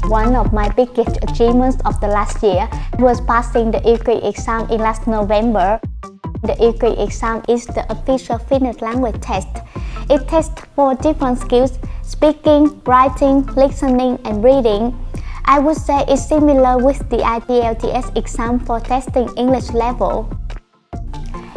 One of my biggest achievements of the last year was passing the EQ exam in last November. The EQ exam is the official Finnish language test. It tests for different skills: speaking, writing, listening, and reading. I would say it's similar with the IELTS exam for testing English level.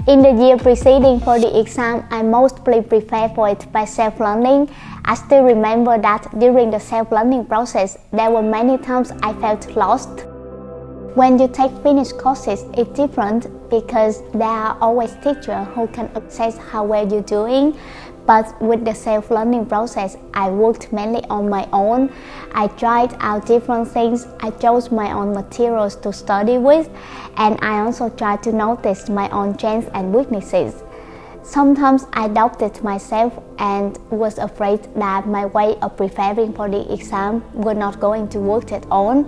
In the year preceding for the exam, I mostly prepared for it by self-learning. I still remember that during the self-learning process, there were many times I felt lost. When you take Finnish courses, it's different because there are always teachers who can assess how well you're doing. But with the self-learning process, I worked mainly on my own. I tried out different things. I chose my own materials to study with, and I also tried to notice my own strengths and weaknesses. Sometimes I doubted myself and was afraid that my way of preparing for the exam was not going to work at all.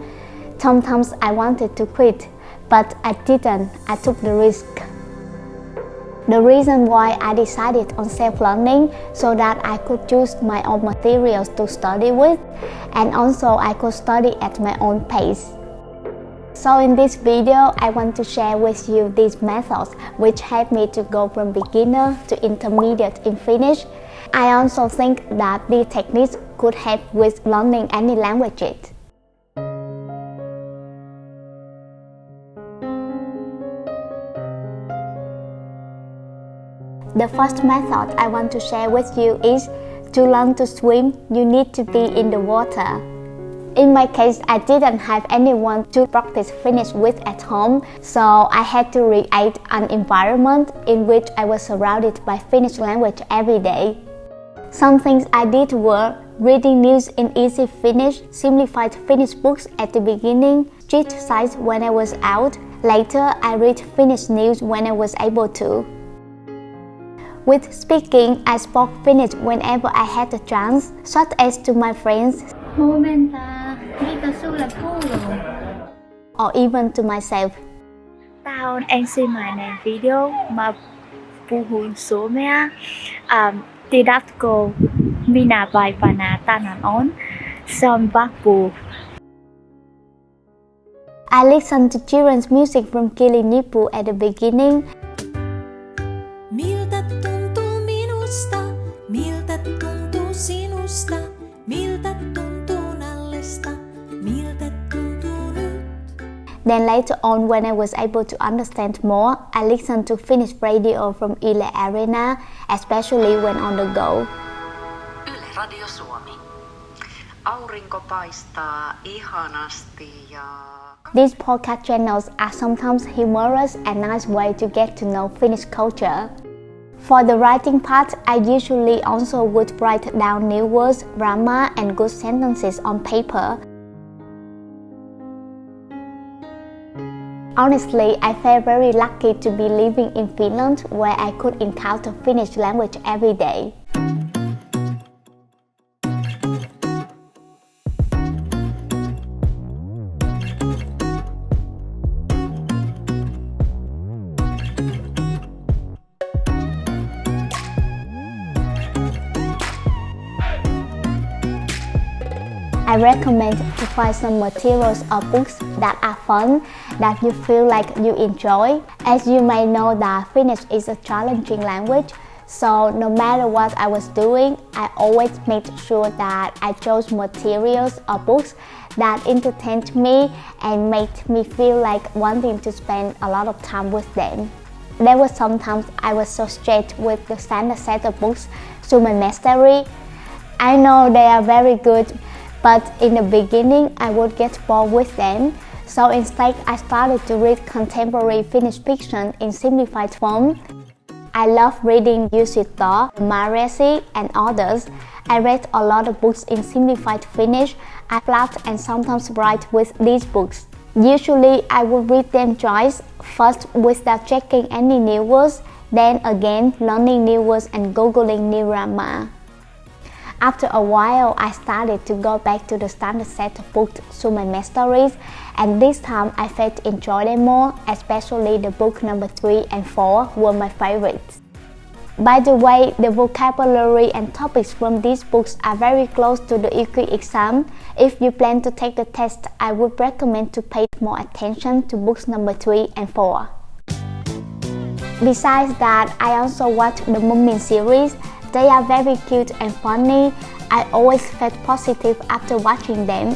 Sometimes I wanted to quit, but I didn't. I took the risk. The reason why I decided on self-learning so that I could choose my own materials to study with, and also I could study at my own pace. So in this video, I want to share with you these methods which help me to go from beginner to intermediate in Finnish. I also think that these techniques could help with learning any languages. The first method I want to share with you is to learn to swim, you need to be in the water. In my case, I didn't have anyone to practice Finnish with at home, so I had to create an environment in which I was surrounded by Finnish language every day. Some things I did were reading news in easy Finnish, simplified Finnish books at the beginning, street signs when I was out. Later, I read Finnish news when I was able to. With speaking, I spoke Finnish whenever I had the chance, such as to my friends or even to myself. Tao on ensimmäinen video mä puhun suomea. Tiedätkö minä päivänä tänään on? Se on vappu. I listened to children's music from Kili Nipu at the beginning. Miltä tuntuu minusta, miltä tuntuu sinusta, miltä tuntuu nallesta, miltä tuntuu nyt. Then later on, when I was able to understand more, I listened to Finnish radio from Yle Arena, especially when on the go. Yle Radio Suomi. Aurinko paistaa ihanasti ja... These podcast channels are sometimes humorous and nice way to get to know Finnish culture. For the writing part, I usually also would write down new words, grammar, and good sentences on paper. Honestly, I felt very lucky to be living in Finland, where I could encounter Finnish language every day. I recommend to find some materials or books that are fun, that you feel like you enjoy. As you may know that Finnish is a challenging language, so no matter what I was doing, I always made sure that I chose materials or books that entertained me and made me feel like wanting to spend a lot of time with them. There were sometimes I was so straight with the standard set of books, Human Mastery. I know they are very good, but in the beginning, I would get bored with them. So instead, I started to read contemporary Finnish fiction in simplified form. I love reading Jussi Tho, Memorising, and others. I read a lot of books in simplified Finnish. I plot and sometimes write with these books. Usually, I would read them twice, first without checking any new words, then again learning new words and googling new grammar. After a while, I started to go back to the standard set of books, Human Masteries, and this time I felt enjoy them more, especially the book number 3 and 4 were my favorites. By the way, the vocabulary and topics from these books are very close to the EQ exam. If you plan to take the test, I would recommend to pay more attention to books number 3 and 4. Besides that, I also watch the Mummy series. They are very cute and funny. I always felt positive after watching them.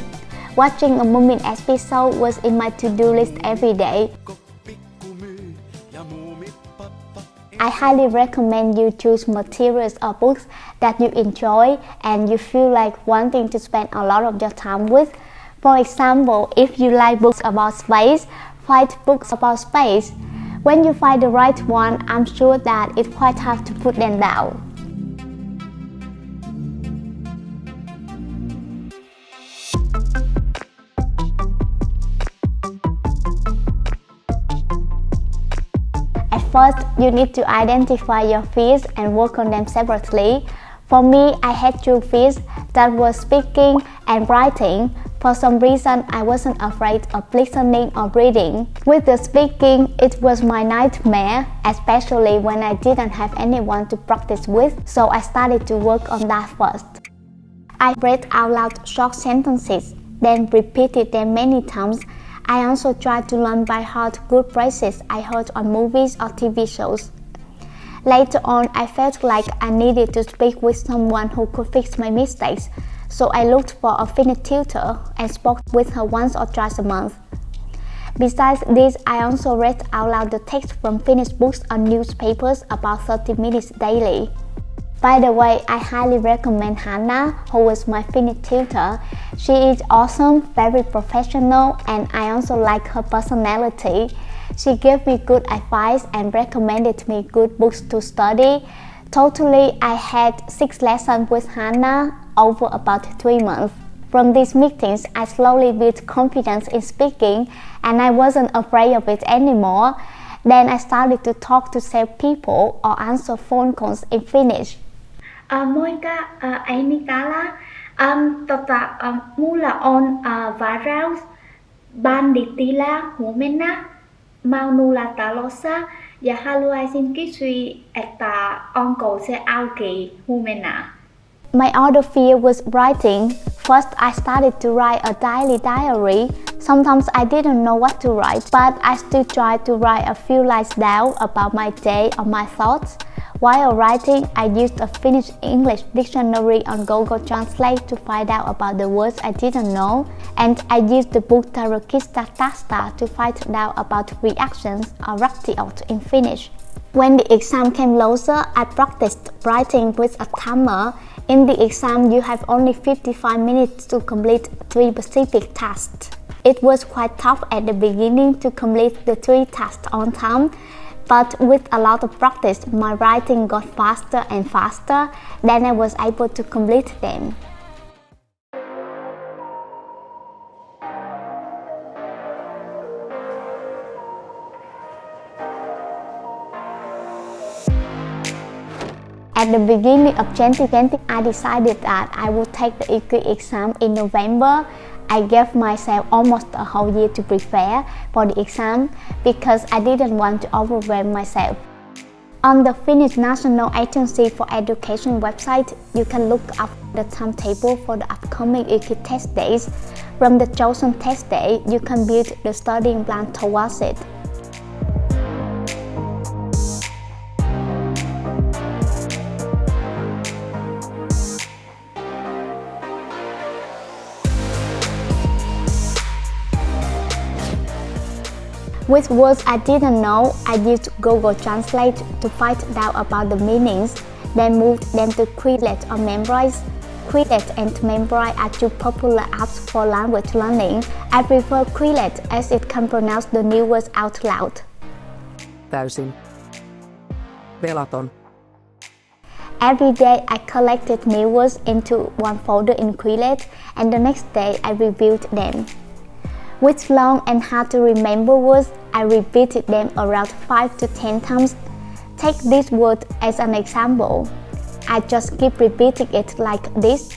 Watching a Mummy episode was in my to-do list every day. I highly recommend you choose materials or books that you enjoy and you feel like wanting to spend a lot of your time with. For example, if you like books about space, find books about space. When you find the right one, I'm sure that it's quite hard to put them down. First, you need to identify your fears and work on them separately. For me, I had two fears that were speaking and writing. For some reason, I wasn't afraid of listening or reading. With the speaking, it was my nightmare, especially when I didn't have anyone to practice with, so I started to work on that first. I read out loud short sentences, then repeated them many times. I also tried to learn by heart good phrases I heard on movies or TV shows. Later on, I felt like I needed to speak with someone who could fix my mistakes, so I looked for a Finnish tutor and spoke with her once or twice a month. Besides this, I also read out loud the text from Finnish books or newspapers about 30 minutes daily. By the way, I highly recommend Hannah, who was my Finnish tutor. She is awesome, very professional, and I also like her personality. She gave me good advice and recommended me good books to study. Totally, I had 6 lessons with Hannah over about 3 months. From these meetings, I slowly built confidence in speaking, and I wasn't afraid of it anymore. Then I started to talk to salespeople or answer phone calls in Finnish. Moikka, Amy täällä. Mulla on varaus banditilla huomenna Maunulla talossa ja haluaisin kysyä, että onko se auki huomenna? My other fear was writing. First, I started to write a daily diary. Sometimes I didn't know what to write, but I still tried to write a few lines down about my day or my thoughts. While writing, I used a Finnish-English dictionary on Google Translate to find out about the words I didn't know, and I used the book Tarokista Tasta to find out about reactions or raktiot in Finnish. When the exam came closer, I practiced writing with a timer. In the exam, you have only 55 minutes to complete 3 specific tasks. It was quite tough at the beginning to complete the 3 tasks on time, but with a lot of practice, my writing got faster and faster, then I was able to complete them. At the beginning of 2020, I decided that I would take the EQ exam in November. I gave myself almost a whole year to prepare for the exam because I didn't want to overwhelm myself. On the Finnish National Agency for Education website, you can look up the timetable for the upcoming EQ test days. From the chosen test day, you can build the studying plan towards it. With words I didn't know, I used Google Translate to find out about the meanings, then moved them to Quizlet or Memorize. Quizlet and Memorize are two popular apps for language learning. I prefer Quizlet as it can pronounce the new words out loud. Täysin. Velaton. Every day I collected new words into one folder in Quizlet, and the next day I reviewed them. With long and hard to remember words, I repeated them around 5 to 10 times. Take this word as an example. I just keep repeating it like this.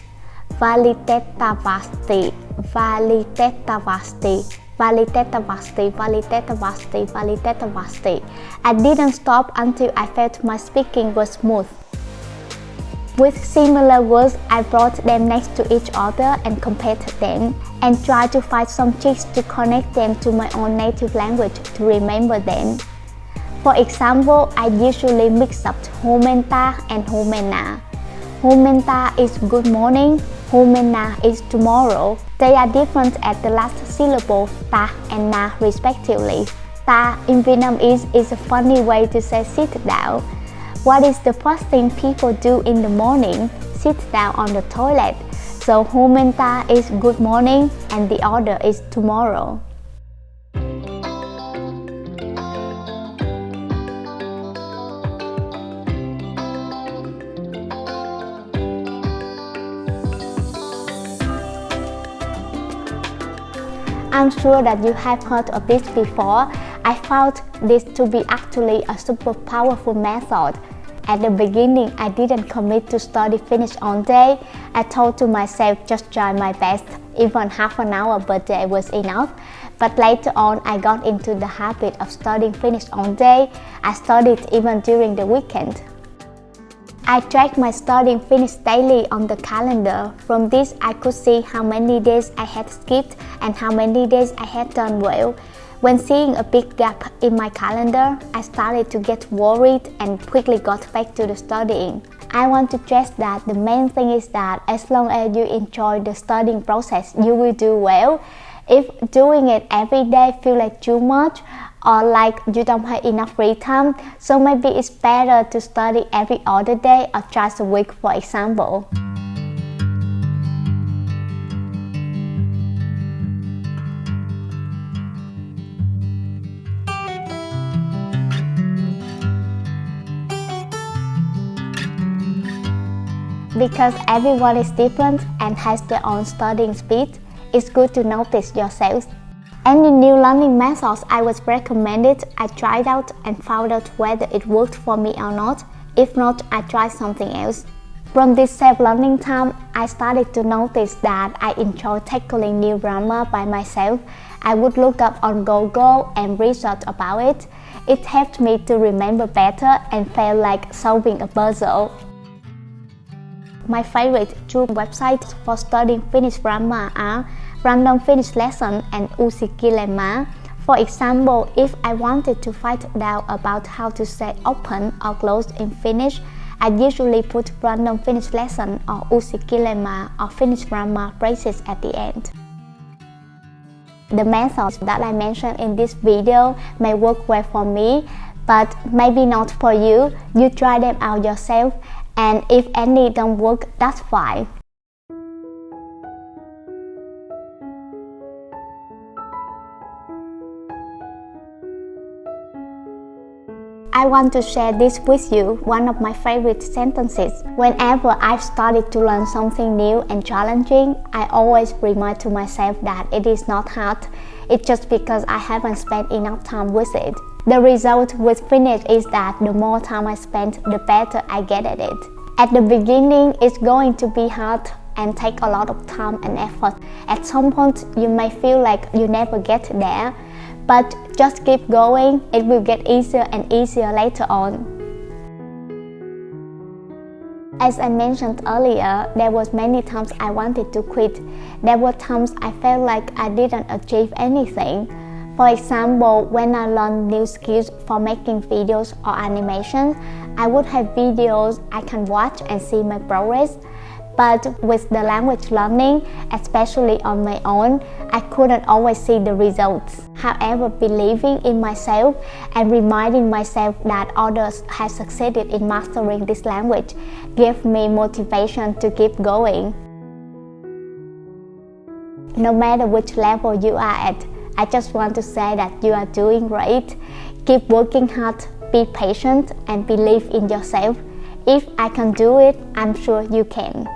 Valitettavasti, valitettavasti. Valitetavasti, valitetavasti, valitetavasti. I didn't stop until I felt my speaking was smooth. With similar words, I brought them next to each other and compared them, and tried to find some tricks to connect them to my own native language to remember them. For example, I usually mix up huomenta and huomenna. Huomenta is good morning, huomenna is tomorrow. They are different at the last syllable, ta and na respectively. Ta in Vietnamese is a funny way to say sit down. What is the first thing people do in the morning? Sit down on the toilet. So huomenta is good morning and the other is tomorrow. I'm sure that you have heard of this before. I found this to be actually a super powerful method. At the beginning, I didn't commit to study Finnish all day. I told to myself just try my best. Even half an hour per day was enough. But later on, I got into the habit of studying Finnish all day. I studied even during the weekend. I tracked my studying Finnish daily on the calendar. From this, I could see how many days I had skipped and how many days I had done well. When seeing a big gap in my calendar, I started to get worried and quickly got back to the studying. I want to stress that the main thing is that as long as you enjoy the studying process, you will do well. If doing it every day feels like too much or like you don't have enough free time, so maybe it's better to study every other day or twice a week, for example. Because everyone is different and has their own studying speed, it's good to notice yourself. Any new learning methods I was recommended, I tried out and found out whether it worked for me or not. If not, I tried something else. From this self-learning time, I started to notice that I enjoy tackling new grammar by myself. I would look up on Google and research about it. It helped me to remember better and felt like solving a puzzle. My favorite two websites for studying Finnish grammar are Random Finnish Lesson and Uusi Kielema. For example, if I wanted to find out about how to say open or close in Finnish, I usually put Random Finnish Lesson or Uusi Kielema or Finnish grammar phrases at the end. The methods that I mentioned in this video may work well for me, but maybe not for you. You try them out yourself, and if any don't work, that's fine. I want to share this with you, one of my favorite sentences. Whenever I've started to learn something new and challenging, I always remind to myself that it is not hard. It's just because I haven't spent enough time with it. The result with Finnish is that the more time I spend, the better I get at it. At the beginning, it's going to be hard and take a lot of time and effort. At some point, you may feel like you never get there, but just keep going. It will get easier and easier later on. As I mentioned earlier, there was many times I wanted to quit. There were times I felt like I didn't achieve anything. For example, when I learned new skills for making videos or animation, I would have videos I can watch and see my progress. But with the language learning, especially on my own, I couldn't always see the results. However, believing in myself and reminding myself that others have succeeded in mastering this language gave me motivation to keep going. No matter which level you are at, I just want to say that you are doing great. Keep working hard, be patient, and believe in yourself. If I can do it, I'm sure you can.